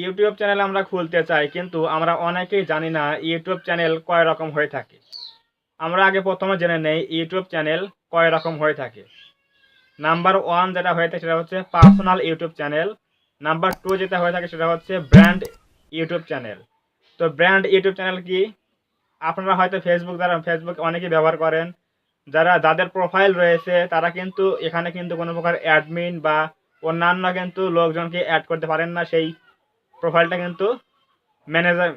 YouTube channel আমরা খুলতে চাই, কিন্তু আমরা অনেকেই জানি না ইউটিউব চ্যানেল কয় রকম হয়ে থাকে। আমরা আগে প্রথমে জেনে নেই ইউটিউব চ্যানেল কয় রকম হয়ে থাকে। নাম্বার ওয়ান যেটা হয়ে থাকে সেটা হচ্ছে personal YouTube channel. Number two যেটা হয়ে থাকে সেটা হচ্ছে ব্র্যান্ড ইউটিউব চ্যানেল। তো ব্র্যান্ড ইউটিউব চ্যানেল কি? আপনারা হয়তো ফেসবুক অনেকেই ব্যবহার করেন। যাদের প্রোফাইল রয়েছে তারা কিন্তু এখানে কিন্তু কোনো প্রকার অ্যাডমিন বা অন্যান্য কিন্তু লোকজনকে অ্যাড করতে পারেন না সেই প্রোফাইলটা কিন্তু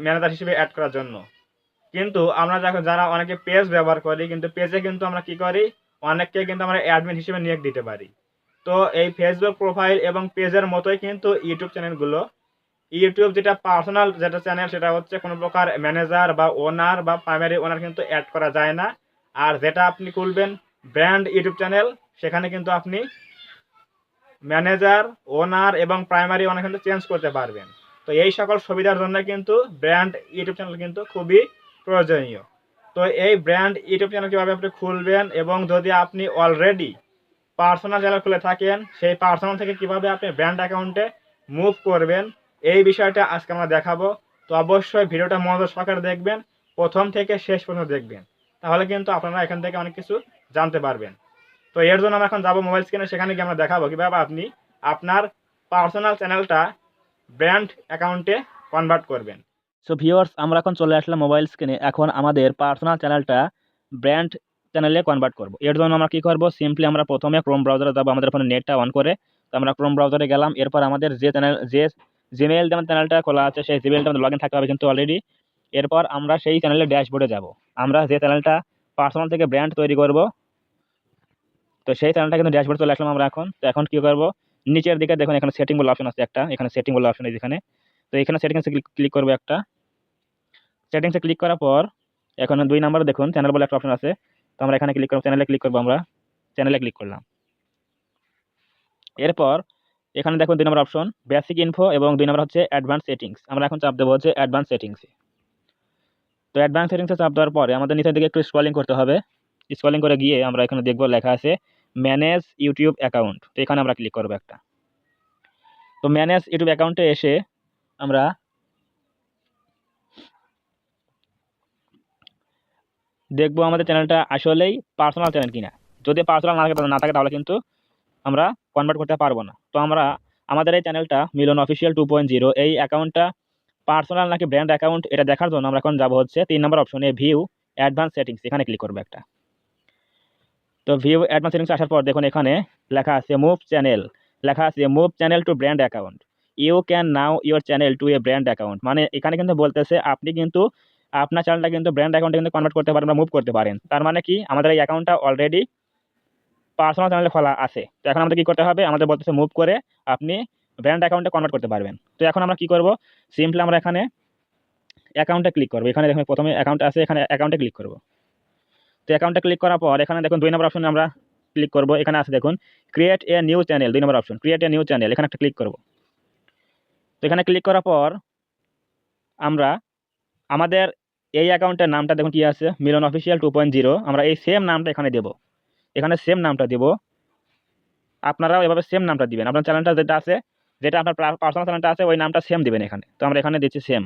ম্যানেজার হিসেবে অ্যাড করার জন্য। কিন্তু আমরা যারা অনেকে পেজ ব্যবহার করি, কিন্তু পেজে কিন্তু আমরা কি করি, অনেককে কিন্তু আমরা অ্যাডমিন হিসেবে নিয়োগ দিতে পারি। তো এই ফেসবুক প্রোফাইল এবং পেজের মতোই কিন্তু ইউটিউব চ্যানেলগুলো। ইউটিউব যেটা পার্সোনাল যেটা চ্যানেল সেটা হচ্ছে কোনো প্রকার ম্যানেজার বা ওনার বা প্রাইমারি ওনার কিন্তু অ্যাড করা যায় না। আর যেটা আপনি খুলবেন ব্র্যান্ড ইউটিউব চ্যানেল, সেখানে কিন্তু আপনি ম্যানেজার, ওনার এবং প্রাইমারি ওনার কিন্তু চেঞ্জ করতে পারবেন। তো এই সকল সুবিধার জন্য কিন্তু ব্র্যান্ড ইউটিউব চ্যানেল কিন্তু খুবই প্রয়োজনীয়। তো এই ব্র্যান্ড ইউটিউব চ্যানেল কীভাবে আপনি খুলবেন, এবং যদি আপনি অলরেডি পার্সোনাল চ্যানেল খুলে থাকেন সেই পার্সোনাল থেকে কিভাবে আপনি ব্র্যান্ড অ্যাকাউন্টে মুভ করবেন, এই বিষয়টা আজকে আমরা দেখাবো। তো অবশ্যই ভিডিওটা মনোযোগ সহকারে দেখবেন, প্রথম থেকে শেষ পর্যন্ত দেখবেন, তাহলে কিন্তু আপনারা এখান থেকে অনেক কিছু জানতে পারবেন। তো এর জন্য আমরা এখন যাবো মোবাইল স্ক্রিনে, সেখানে গিয়ে আমরা দেখাবো কিভাবে আপনি আপনার পার্সোনাল চ্যানেলটা ব্র্যান্ড অ্যাকাউন্টে কনভার্ট করবেন। সো ভিউয়ার্স, আমরা এখন চলে আসলাম মোবাইল স্ক্রিনে। এখন আমাদের পার্সোনাল চ্যানেলটা ব্র্যান্ড চ্যানেলে কনভার্ট করব। এর জন্য আমরা কি করব, সিম্পলি আমরা প্রথমে ক্রোম ব্রাউজারে যাব, আমাদের ফোনে নেটটা অন করে। তো আমরা ক্রোম ব্রাউজারে গেলাম। এরপর আমাদের যে জিমেইল যেমন চ্যানেলটা খোলা আছে সেই জিমেইলটা আমাদের লগ ইন থাকতে হবে কিন্তু অলরেডি। এরপর আমরা সেই চ্যানেলের ড্যাশবোর্ডে যাব। আমরা যে চ্যানেলটা পার্সোনাল থেকে ব্র্যান্ড তৈরি করব, তো সেই চ্যানেলটা কিন্তু ড্যাশবোর্ডে চলে আসলাম আমরা এখন। তো এখন কি করব, নিচের দিকে দেখুন এখানে সেটিং বলে অপশন আছে একটা, এখানে সেটিং বলে অপশন আছে এখানে। তো এখানে সেটিংসে ক্লিক করবো একটা। সেটিংসে ক্লিক করার পর এখন 2 নম্বরে দেখুন চ্যানেল বলে একটা অপশন আছে। তো আমরা এখানে ক্লিক করব, চ্যানেলে ক্লিক করব, আমরা চ্যানেলে ক্লিক করলাম। এরপর এখানে দেখুন 2 নম্বর অপশন বেসিক ইনফো এবং 2 নম্বর হচ্ছে অ্যাডভান্স সেটিংস। আমরা এখন চাপ দেবো হচ্ছে অ্যাডভান্স সেটিংসে। তো অ্যাডভান্স সেটিংসে চাপ দেওয়ার পরে আমাদের নিচের দিকে একটু স্ক্রলিং করতে হবে। স্ক্রলিং করে গিয়ে আমরা এখানে দেখব লেখা আছে ম্যানেজ ইউটিউব অ্যাকাউন্ট। তো এখানে আমরা ক্লিক করব একটা। তো ম্যানেজ ইউটিউব অ্যাকাউন্টে এসে আমরা দেখবো আমাদের চ্যানেলটা আসলেই পার্সোনাল চ্যানেল কিনা। যদি পার্সোনাল না থাকে তাহলে কিন্তু আমরা কনভার্ট করতে পারবো না। তো আমরা আমাদের এই চ্যানেলটা মিলন অফিসিয়াল 2.0 এই অ্যাকাউন্টটা পার্সোনাল নাকি ব্র্যান্ড অ্যাকাউন্ট এটা দেখার জন্য আমরা এখন যাবো হচ্ছে 3 নম্বর অপশনে ভিউ অ্যাডভান্স সেটিংস, এখানে ক্লিক করবো একটা। তো ভিউ অ্যাডভান্স সেটিংস আসার পর দেখুন এখানে লেখা আছে move channel to brand account, you can now your channel to a brand account. মানে এখানে কিন্তু বলতেছে আপনি কিন্তু আপনার চ্যানেলটা কিন্তু ব্র্যান্ড অ্যাকাউন্টে কিন্তু কনভার্ট করতে পারেন বা মুভ করতে পারেন। তার মানে কি, আমাদের এই অ্যাকাউন্টটা অলরেডি পার্সোনাল চ্যানেলে খোলা আছে। তো এখন আমাদের কি করতে হবে, আমাদের বলতেছে মুভ করে আপনি ব্র্যান্ড অ্যাকাউন্টে কনভার্ট করতে পারবেন। তো এখন আমরা কি করব, সিম্পলি আমরা এখানে অ্যাকাউন্টে ক্লিক করব। এখানে দেখুন প্রথমে অ্যাকাউন্ট আছে, এখানে অ্যাকাউন্টে ক্লিক করব। তো অ্যাকাউন্টে ক্লিক করার পর এখানে দেখুন 2 নম্বর অপশনে আমরা ক্লিক করব। এখানে আছে দেখুন create a new channel, 2 number option create a new channel, এখানে একটা ক্লিক করব। তো এখানে ক্লিক করার পর আমরা আমাদের এই অ্যাকাউন্টের নামটা দেখুন কি আছে, মিলন অফিসিয়াল 2.0। আমরা এই সেম নামটা এখানে দেব, এখানে সেম নামটা দেব। আপনারাও এভাবে সেম নামটা দিবেন। আপনার চ্যানেলটা যেটা আছে, যেটা আপনার পার্সোনাল চ্যানেলটা আছে ওই নামটা সেম দিবেন এখানে। তো আমরা এখানে দিচ্ছি সেম।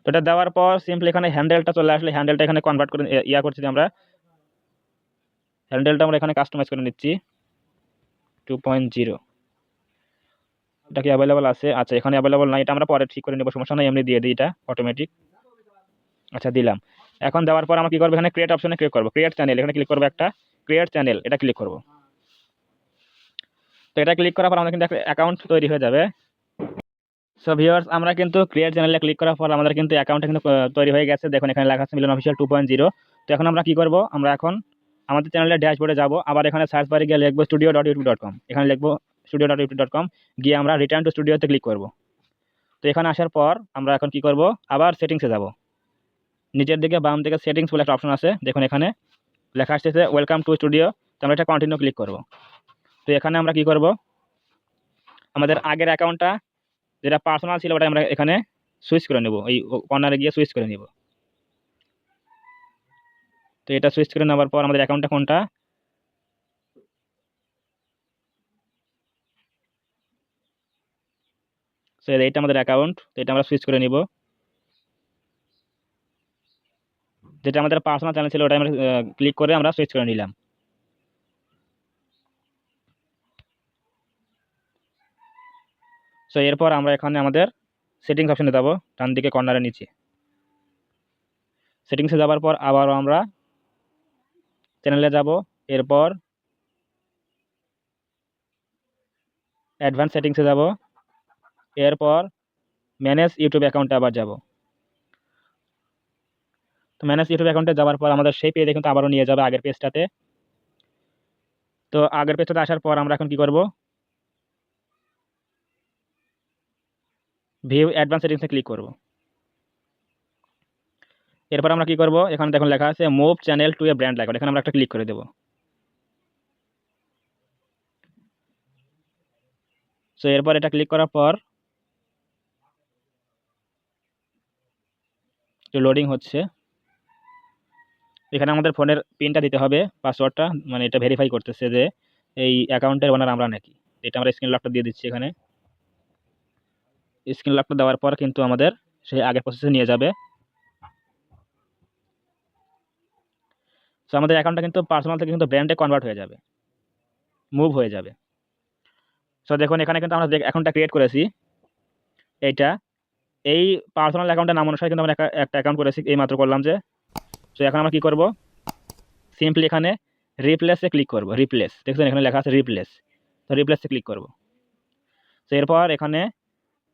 তো এটা দেওয়ার পর সিম্পলি এখানে হ্যান্ডেলটা চলে আসলে হ্যান্ডেলটা এখানে কনভার্ট করে করছি আমরা। হ্যান্ডেলটা আমরা এখানে কাস্টমাইজ করে নিচ্ছি 2.0। এটা কি অ্যাভেলেবল আছে? আচ্ছা, এখানে অ্যাভেলেবল নাই, এটা আমরা পরে ঠিক করে নেব, সমস্যা নাই, এমনি দিয়ে দিই এটা অটোমেটিক। আচ্ছা, দিলাম। এখন দেওয়ার পর আমরা কি করবো, এখানে ক্রিয়েট অপশনে ক্লিক করবো, ক্রিয়েট চ্যানেল এখানে ক্লিক করবো একটা, ক্রিয়েট চ্যানেল এটা ক্লিক করবো। তো এটা ক্লিক করার পর আমাদের কিন্তু একটা অ্যাকাউন্ট তৈরি হয়ে যাবে। সো ভিউয়ার্স, আমরা কিন্তু ক্রিয়েট চ্যানেলে ক্লিক করার পর আমাদের কিন্তু অ্যাকাউন্টটা কিন্তু তৈরি হয়ে গেছে। দেখুন এখানে লেখা আছে মিলন অফিসিয়াল 2.0। তো এখন আমরা কি করব, আমরা এখন আমাদের চ্যানেলের ড্যাশবোর্ডে যাব। আবার এখানে সার্চ বারে গিয়ে লিখবো studio.youtube.com, এখানে লিখবো studio.youtube.com, গিয়ে আমরা রিটার্ন টু স্টুডিওতে ক্লিক করব। তো এখানে আসার পর আমরা এখন কি করব, আবার সেটিংসে যাব। নিচের দিকে বাম দিকে সেটিংস বলে একটা অপশন আছে, দেখুন এখানে লেখা আসছে ওয়েলকাম টু স্টুডিও। তো আমরা এটা কন্টিনিউ ক্লিক করব। তো এখানে আমরা কি করব, আমাদের আগের অ্যাকাউন্টটা যেটা পার্সোনাল ছিল ওটা আমরা এখানে সুইচ করে নেব, এই কর্নারে গিয়ে সুইচ করে নেব। তো এটা সুইচ করে নেওয়ার পর আমাদের অ্যাকাউন্টটা কোনটা, সো এইটা আমাদের অ্যাকাউন্ট, তো এটা আমরা সুইচ করে নিব। যেটা আমাদের পার্সোনাল চ্যানেল ছিল ওটা আমরা ক্লিক করে আমরা সুইচ করে নিলাম। সো এরপর আমরা এখানে আমাদের সেটিংস অপশনে যাব, ডান দিকে কর্নারের নিচে। সেটিংসে যাওয়ার পর আবারও আমরা চ্যানেলে যাব, এরপর অ্যাডভান্স সেটিংসে যাব, এরপর ম্যানেজ ইউটিউব অ্যাকাউন্টে আবার যাব। তো ম্যানেজ ইউটিউব অ্যাকাউন্টে যাওয়ার পর আমাদের সেই পেজে কিন্তু আবারও নিয়ে যাবে আগের পেজটাতে। তো আগের পেজটাতে আসার পর আমরা এখন কি করব, ভিউ অ্যাডভান্স সেটিংসে ক্লিক করব। এরপর আমরা কি করব, এখানে দেখুন লেখা আছে move channel to a brand লাইকন, এখানে আমরা একটা ক্লিক করে দেব। সো এরপর এটা ক্লিক করার পর লোডিং হচ্ছে। এখানে আমাদের ফোনের পিনটা দিতে হবে, পাসওয়ার্ডটা, মানে এটা ভেরিফাই করতেছে যে এই অ্যাকাউন্টের ওনার আমরা নাকি। এটা আমরা স্ক্রিন লকটা দিয়ে দিচ্ছি। এখানে স্ক্রিন লকটা দেওয়ার পর কিন্তু আমাদের সেই আগের প্রসেসে নিয়ে যাবে। সো আমাদের অ্যাকাউন্টটা কিন্তু পার্সোনাল থেকে কিন্তু ব্র্যান্ডে কনভার্ট হয়ে যাবে, মুভ হয়ে যাবে। সো দেখুন এখানে কিন্তু আমরা যে অ্যাকাউন্টটা ক্রিয়েট করেছি এইটা, এই পার্সোনাল অ্যাকাউন্টের নাম অনুসারে কিন্তু আমরা একটা অ্যাকাউন্ট করেছি, এই মাত্র করলাম যে। সো এখন আমরা কি করব, সিম্পলি এখানে রিপ্লেসে ক্লিক করব। রিপ্লেস, দেখছেন এখানে লেখা আছে রিপ্লেস, তো রিপ্লেসে ক্লিক করব। তো এরপর এখানে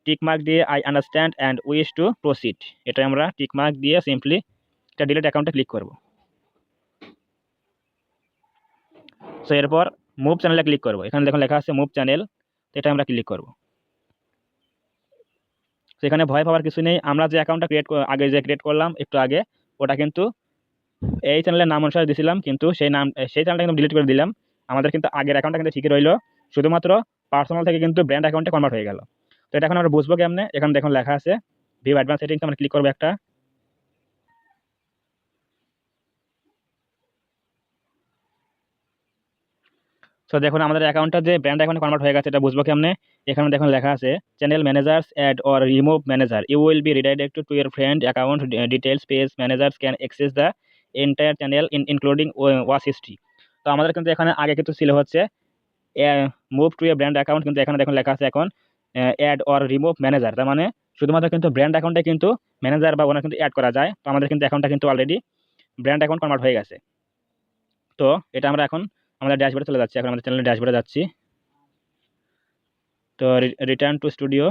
টিক মার্ক দিয়ে I understand and wish to proceed, এটা আমরা টিক মার্ক দিয়ে সিম্পলি এটা ডিলিট অ্যাকাউন্টে ক্লিক করব। সো এরপর মুভ চ্যানেলে ক্লিক করব। এখানে দেখুন লেখা আছে মুভ চ্যানেল, তো এটা আমরা ক্লিক করব। সেখানে ভয় পাওয়ার কিছু নেই, আমরা যে অ্যাকাউন্টটা আগে যে ক্রিয়েট করলাম একটু আগে, ওটা কিন্তু এই চ্যানেলের নাম অনুসারে দিয়েছিলাম, কিন্তু সেই চ্যানেলটা কিন্তু ডিলিট করে দিলাম। আমাদের কিন্তু আগের অ্যাকাউন্টটা কিন্তু ঠিকই রইলো, শুধুমাত্র পার্সোনাল থেকে কিন্তু ব্র্যান্ড অ্যাকাউন্টে কনভার্ট হয়ে গেল। তো এটা এখন আমরা বুঝবো কেমনে, এখানে দেখুন লেখা আছে ভিউ অ্যাডভান্স সেটিংস, আমরা ক্লিক করবো একটা। সো দেখুন আমাদের অ্যাকাউন্টটা যে ব্র্যান্ড অ্যাকাউন্টে কনভার্ট হয়ে গেছে, এটা বুঝবো কেমনে। এখানে দেখুন লেখা আছে channel managers add or remove manager, you will be redirected to your friend account details page, managers can access the entire channel including watch history. তো আমাদের কিন্তু এখানে আগে কিন্তু ছিল হচ্ছে move to a brand account, কিন্তু এখানে দেখুন লেখা আছে এখন অ্যাড অর রিমুভ ম্যানেজার, তার মানে শুধুমাত্র কিন্তু ব্র্যান্ড অ্যাকাউন্টে কিন্তু ম্যানেজার বা ওনার কিন্তু অ্যাড করা যায়। তো আমাদের কিন্তু অ্যাকাউন্টটা কিন্তু অলরেডি ব্র্যান্ড অ্যাকাউন্ট কনভার্ট হয়ে গেছে। তো এটা আমরা এখন আমাদের ড্যাশবোর্ডে চলে যাচ্ছি, এখন আমাদের চ্যানেলের ড্যাশবোর্ডে যাচ্ছি। তো রিটার্ন টু স্টুডিও।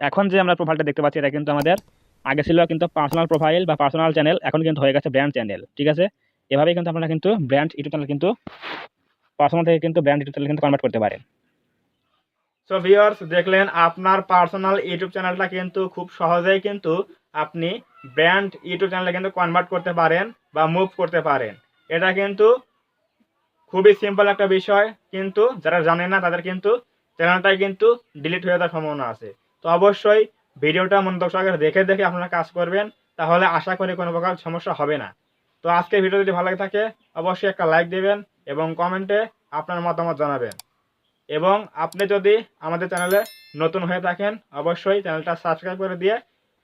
এখন যে আমরা প্রোফাইলটা দেখতে পাচ্ছি এটা কিন্তু আমাদের আগে ছিল কিন্তু পার্সোনাল প্রোফাইল বা পার্সোনাল চ্যানেল, এখন কিন্তু হয়ে গেছে ব্র্যান্ড চ্যানেল। ঠিক আছে, এভাবেই কিন্তু আপনারা কিন্তু ব্র্যান্ড ইউটিউব চ্যানেল কিন্তু পার্সোনাল থেকে কিন্তু ব্র্যান্ড ইউটিউব চ্যানেল কিন্তু কনভার্ট করতে পারেন। সো ভিউয়ার্স, দেখলেন আপনার পার্সোনাল ইউটিউব চ্যানেলটা কিন্তু খুব সহজেই কিন্তু আপনি ব্র্যান্ড ইউটিউব চ্যানেলে কিন্তু কনভার্ট করতে পারেন বা মুভ করতে পারেন। এটা কিন্তু খুবই সিম্পল একটা বিষয়, কিন্তু যারা জানে না তাদের কিন্তু চ্যানেলটাই কিন্তু ডিলিট হয়ে যাওয়ার সম্ভাবনা আছে। তো অবশ্যই ভিডিওটা মনোযোগ সহকারে দেখে দেখে আপনারা কাজ করবেন, তাহলে আশা করি কোনো প্রকার সমস্যা হবে না। তো আজকের ভিডিও যদি ভালো লাগে থাকে অবশ্যই একটা লাইক দেবেন এবং কমেন্টে আপনার মতামত জানাবেন। এবং আপনি যদি আমাদের চ্যানেলে নতুন হয়ে থাকেন অবশ্যই চ্যানেলটা সাবস্ক্রাইব করে দিয়ে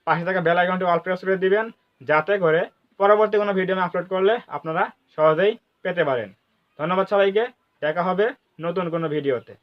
পাশে থাকা বেল আইকনটি অল প্রেস করে দিবেন, যাতে করে পরবর্তী কোনো ভিডিও আমি আপলোড করলে আপনারা সহজেই পেতে পারেন। ধন্যবাদ সবাইকে, দেখা হবে নতুন কোনো ভিডিওতে।